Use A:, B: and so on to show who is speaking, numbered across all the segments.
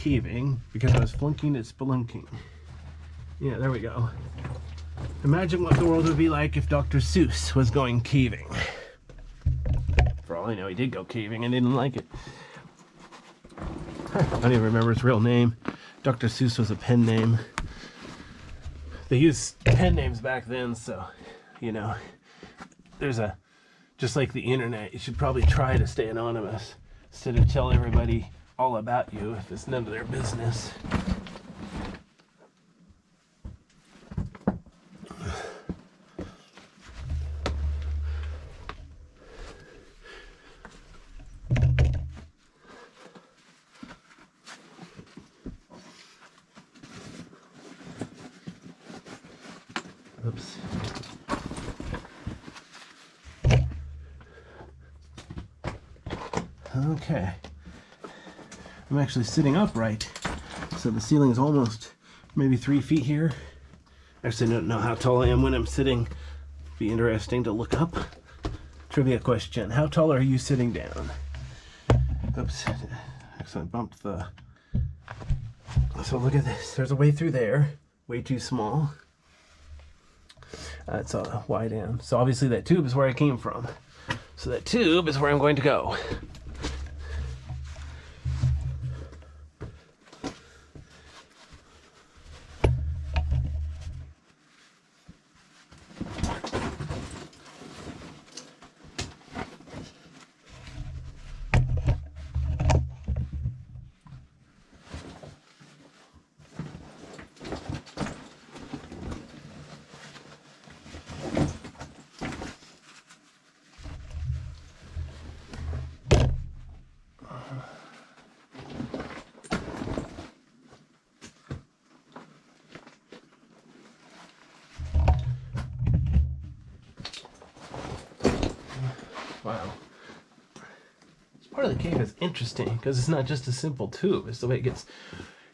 A: caving because I was flunking at spelunking. Yeah, there we go. Imagine what the world would be like if Dr. Seuss was going caving. For all I know, he did go caving and didn't like it. I don't even remember his real name. Dr. Seuss was a pen name. They used pen names back then, so, you know, just like the internet, you should probably try to stay anonymous instead of tell everybody all about you if it's none of their business. Oops. Okay. I'm actually sitting upright, so the ceiling is almost maybe 3 feet here. Actually, I don't know how tall I am when I'm sitting. Be interesting to look up. Trivia question: how tall are you sitting down? Oops. Actually, I bumped the. So look at this. There's a way through there. Way too small. It's a wide end. So obviously that tube is where I came from. So that tube is where I'm going to go. Wow. This part of the cave is interesting because it's not just a simple tube. It's the way it gets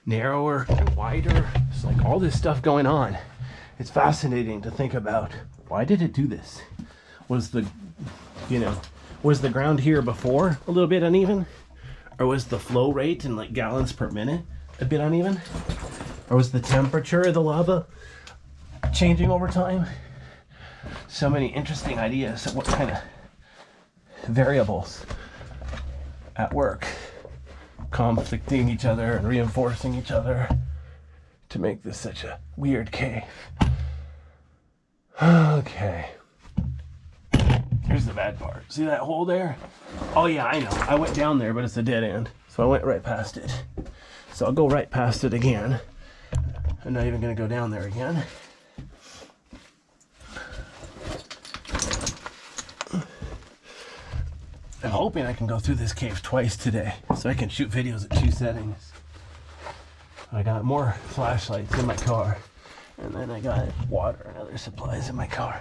A: narrower and wider. It's like all this stuff going on. It's fascinating to think about. Why did it do this? Was the ground here before a little bit uneven? Or was the flow rate in like gallons per minute a bit uneven? Or was the temperature of the lava changing over time? So many interesting ideas of what kind of variables at work conflicting each other and reinforcing each other to make this such a weird cave. Okay, here's the bad part. See that hole there? Oh yeah, I know, I went down there, but it's a dead end, so I went right past it. So I'll go right past it again. I'm not even gonna go down there again. I'm hoping I can go through this cave twice today so I can shoot videos at 2 settings. I got more flashlights in my car, and then I got water and other supplies in my car.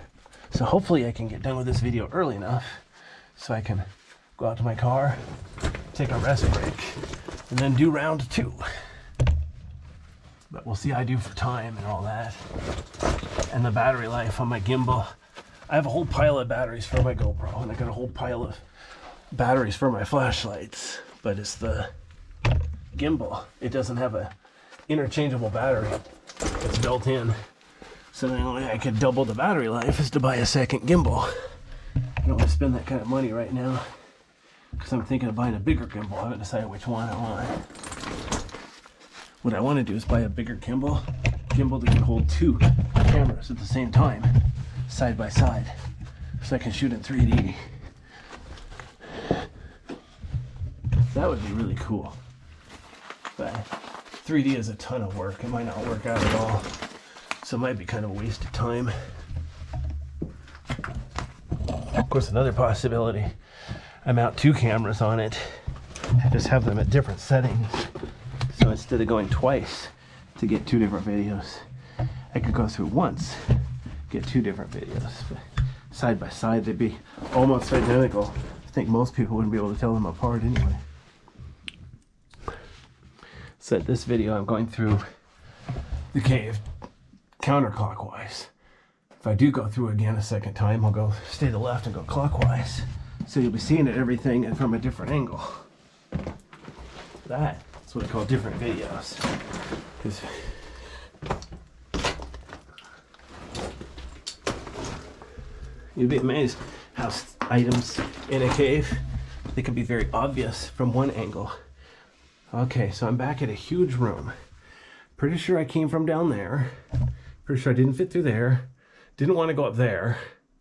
A: So hopefully I can get done with this video early enough so I can go out to my car, take a rest break, and then do round 2. But we'll see how I do for time and all that. And the battery life on my gimbal. I have a whole pile of batteries for my GoPro, and I got a whole pile of batteries for my flashlights, but it's the gimbal. It doesn't have a interchangeable battery that's built in. So the only way I could double the battery life is to buy a second gimbal. I don't want to spend that kind of money right now because I'm thinking of buying a bigger gimbal. I haven't decided which one I want. What I want to do is buy a bigger gimbal that can hold 2 cameras at the same time, side by side, so I can shoot in 3D. That would be really cool. But 3D is a ton of work. It might not work out at all. So it might be kind of a waste of time. Of course, another possibility, I mount 2 cameras on it. I just have them at different settings. So instead of going twice to get 2 different videos, I could go through once, get 2 different videos. But side by side, they'd be almost identical. I think most people wouldn't be able to tell them apart anyway. So this video, I'm going through the cave counterclockwise. If I do go through again a second time, I'll go stay to the left and go clockwise. So you'll be seeing everything from a different angle. That's That's what I call different videos. 'Cause you'd be amazed how items in a cave, they can be very obvious from one angle. Okay, so I'm back at a huge room. Pretty sure I came from down there. Pretty sure I didn't fit through there. Didn't want to go up there.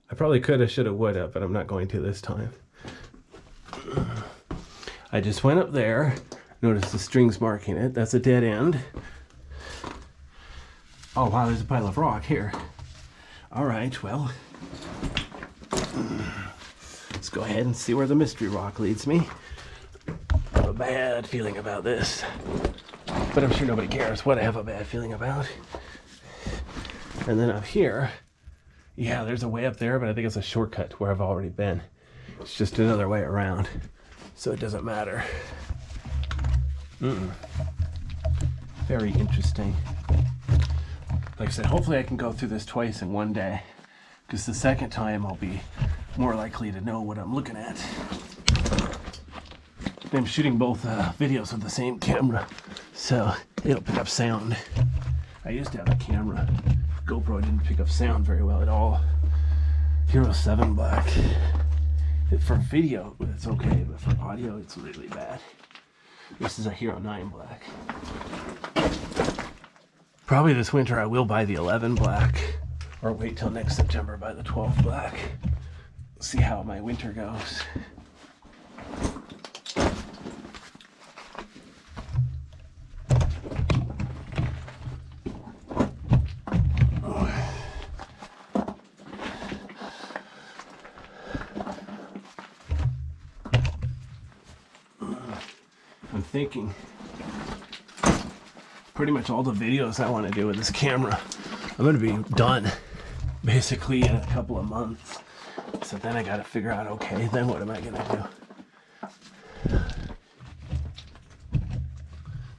A: I probably could have, should have, would have, but I'm not going to this time. I just went up there. Notice the strings marking it. That's a dead end. Oh wow, there's a pile of rock here. All right, well, let's go ahead and see where the mystery rock leads me. I have a bad feeling about this, but I'm sure nobody cares what I have a bad feeling about. And then up here, yeah, there's a way up there, but I think it's a shortcut to where I've already been. It's just another way around, so it doesn't matter. Very interesting. Like I said, hopefully I can go through this twice in one day, because the second time I'll be more likely to know what I'm looking at. I'm shooting both videos with the same camera, so it'll pick up sound. I used to have a camera. GoPro didn't pick up sound very well at all. Hero 7 Black. For video, it's okay, but for audio, it's really bad. This is a Hero 9 Black. Probably this winter I will buy the 11 Black, or wait till next September buy the 12 Black. See how my winter goes. I'm thinking pretty much all the videos I want to do with this camera, I'm going to be done basically in a couple of months. So then I got to figure out, okay, then what am I going to do?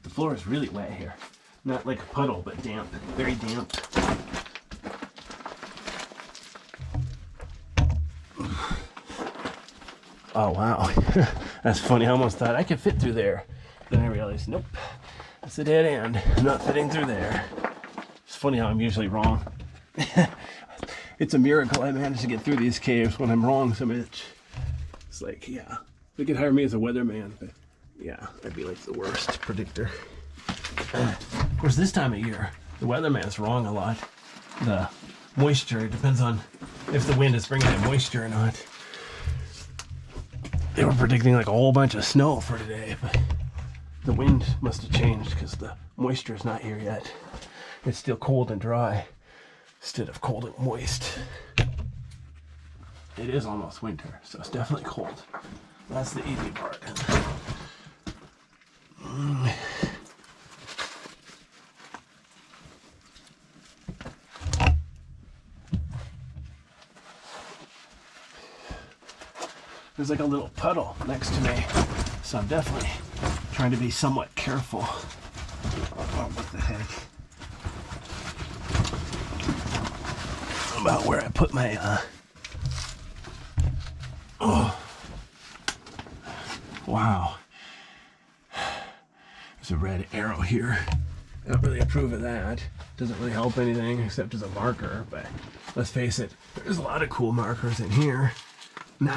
A: The floor is really wet here. Not like a puddle, but damp. Very damp. Oh, wow. That's funny. I almost thought I could fit through there. Then I realized, nope. That's a dead end. I'm not fitting through there. It's funny how I'm usually wrong. It's a miracle I managed to get through these caves when I'm wrong so much. It's like, yeah. They could hire me as a weatherman, but yeah, I'd be like the worst predictor. Of course, this time of year, the weatherman's wrong a lot. The moisture, it depends on if the wind is bringing in moisture or not. They were predicting like a whole bunch of snow for today, but the wind must have changed because the moisture is not here yet. It's still cold and dry instead of cold and moist. It is almost winter, so it's definitely cold. That's the easy part. There's like a little puddle next to me, so I'm definitely trying to be somewhat careful. Oh, what the heck? About where I put my, oh, wow. There's a red arrow here. I don't really approve of that. Doesn't really help anything except as a marker, but let's face it, there's a lot of cool markers in here.